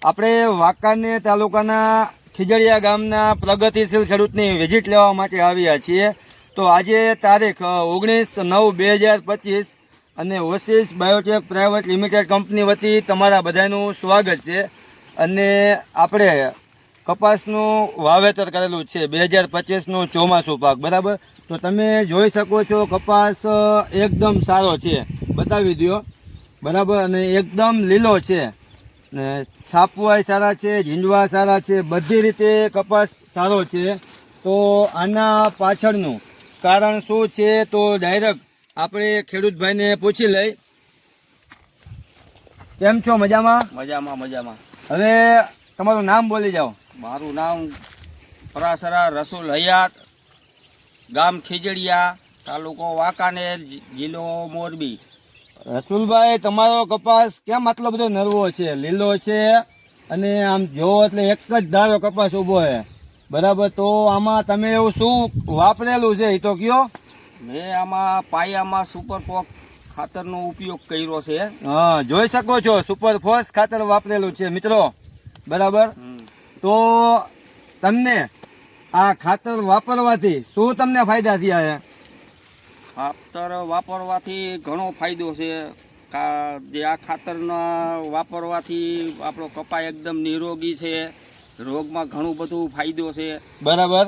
આપણે વાંકાનેર તાલુકાના ખીજડીયા ગામના પ્રગતિશીલ ખેડૂતની વિઝિટ લેવા માટે આવ્યા છીએ. તો આજે તારીખ 19/9/2025 અને oasis Biotech private limited company વતી તમારા બધાનું સ્વાગત છે. અને આપણે કપાસનું વાવેતર કરેલું છે 2025નો ચોમાસું પાક, બરાબર. તો તમે જોઈ શકો છો કપાસ એકદમ સારો છે, બતાવી દો, બરાબર. અને એકદમ લીલો છે ને છાપવાય સારા છે, ઝીંડવા સારા છે, બધી રીતે કપાસ સારો છે. તો આના પાછળનું કારણ શું છે તો ડાયરેક્ટ આપણે ખેડૂતભાઈને પૂછી લઈ. કેમ છો? મજામાં? મજામાં મજામાં. હવે તમારું નામ બોલી જાઓ. મારું નામ પરાસરા રસુલ હયાત, ગામ ખીજડીયા, તાલુકો વાંકાનેર, જિલ્લો મોરબી. રસુલભાઈ, તમારો કપાસ કેમ આટલો બધો નરવો છે, લીલો છે અને આમ જોવો એટલે એક જ ધારો કપાસ ઊભો છે, બરાબર. તો આમાં તમે એવું શું વાપરેલું છે એ તો કયો? મેં આમાં પાયામાં સુપર પોક ખાતરનો ઉપયોગ કર્યો છે. હા, જોઈ શકો છો સુપર ફોર્સ ખાતર વાપરેલું છે મિત્રો, બરાબર. તો તમને આ ખાતર વાપરવાથી શું તમને ફાયદા થયા છે? ખાતર વાપરવાથી ઘણો ફાયદો છે. જે આ ખાતરના વાપરવાથી આપણો કપા એકદમ નિરોગી છે, રોગમાં ઘણું બધું ફાયદો છે, બરાબર.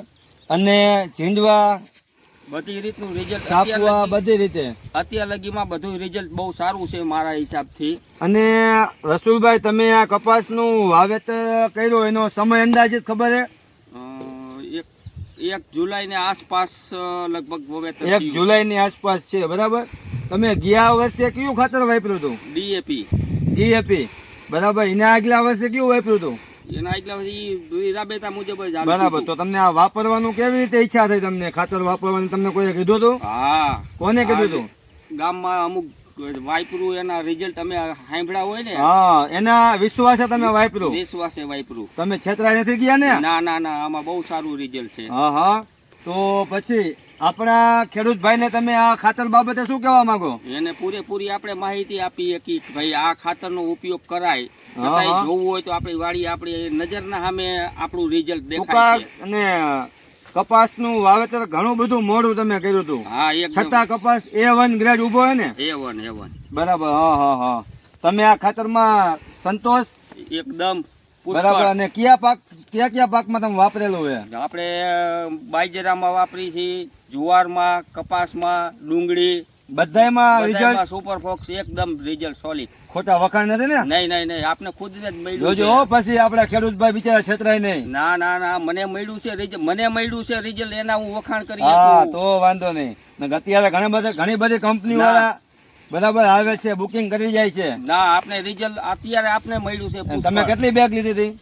અને ઝીંડવા બધી રીતનું રિઝલ્ટ છાપવા બધી રીતે અત્યાર લગીમાં બધું રિઝલ્ટ બહુ સારું છે મારા હિસાબથી. અને રસુલભાઈ, તમે આ કપાસનું વાવેતર કર્યો એનો સમય અંદાજિત ખબર છે? 1 જુલાઈની આસપાસ લગભગ વાવેતર 1 જુલાઈની આસપાસ છે, બરાબર. તમે ગયા વર્ષે કયું ખાતર વાપર્યું હતું? ડીએપી, બરાબર. એના આગલા વર્ષે કયું વાપર્યું હતું? એના આગલા વર્ષે રાબેતા મુજબ જ હાલતું બરાબર. હતું. તો તમને આ વાપરવાનું કેવી રીતે ઈચ્છા થઈ? તમને ખાતર વાપરવાની તમને કોઈએ કીધું હતું? હા. કોને કીધું હતું? ગામમાં અમુક વાપરું એના રિઝલ્ટ અમે સાંભળ્યા હોય ને. હા, એના વિશ્વાસે તમે વાપર્યું? વિશ્વાસે વાપરું. તમે છેતરાઈ નથી ગયા ને? ના ના ના, આમાં બહુ સારું રિઝલ્ટ છે. હા હા. તો પછી આપણા ખેડૂતભાઈને તમે આ ખાતર બાબતે શું કહેવા માંગો? એને પૂરેપૂરી આપણે માહિતી આપીએ કે ભાઈ આ ખાતરનો ઉપયોગ કરાય. છતાંય જોવું હોય તો આપણી વાડી આપણી નજરના સામે આપણું રિઝલ્ટ દેખાય છે. અને કપાસનું વાવેતર ઘણું બધું મોડું તમે કર્યું હતું. હા, એકદમ. છતાં કપાસ A1 ગ્રેડ ઉભો હોય ને? A1. બરાબર. હા હા હા. તમે આ ખાતરમાં સંતોષ? એકદમ બરાબર. અને કયા પાકમાં તમે વાપરેલું છે? આપણે બાજરામાં વાપરી છે, જુવારમાં, કપાસમાં, ડુંગળી, બધાયમાં રિઝલ્ટ સુપર ફોક્સ એકદમ રિઝલ્ટ સોલિડ. ખોટા વખાણ નથી ને? નહીં, આપને ખુદ જ મળ્યું જોજો પછી આપડા ખેડૂતભાઈ બિચારા છેતરાય નહીં. ના, મને મળ્યું છે રિઝલ્ટ, એના હું વખાણ કરી હા, શકું. તો વાંધો નહીં. અત્યારે ઘણી બધી કંપની વાળા બરાબર આવે છે, બુકિંગ કરી જાય છે. ના, આપને રિઝલ્ટ અત્યારે આપને મળ્યું છે. તમે કેટલી બેગ લીધી હતી?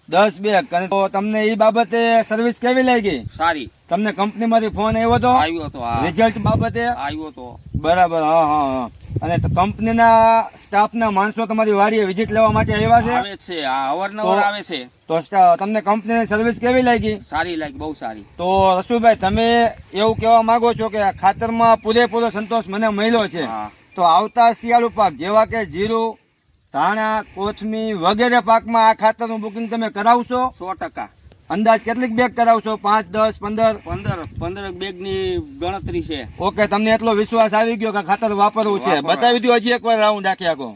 10 બેગ. તો તમને એ બાબતે સર્વિસ કેવી લાગી? સારી. તમને કંપની માંથી ફોન આવ્યો હતો? આવ્યો હતો. રિઝલ્ટ બાબતે આવ્યો હતો. બરાબર. હા. અને કંપનીના સ્ટાફના માણસો તમારી વાડીએ વિઝિટ લેવા માટે આવ્યા છે? આવે છે, અવારનવાર આવે છે. તો તમને કંપનીની સર્વિસ કેવી લાગી? સારી લાગી, બહુ સારી. તો રસુલભાઈ, તમે એવું કહેવા માંગો છો કે આ ખાતરમાં પૂરેપૂરો સંતોષ મને મળ્યો છે. તો આવતા શિયાળુ પાક જેવા કે જીરું, ધાણા, કોથમીર વગેરે પાકમાં આ ખાતરનું બુકિંગ તમે કરાવશો? 100%. અંદાજ કેટલીક બેગ કરાવશો? 5, 10, 15 બેગની ગણતરી છે. ઓકે, તમને એટલો વિશ્વાસ આવી ગયો કે ખાતર વાપરવું છે. બતાવી દો હજી એકવાર રાઉન્ડ આખી આખો.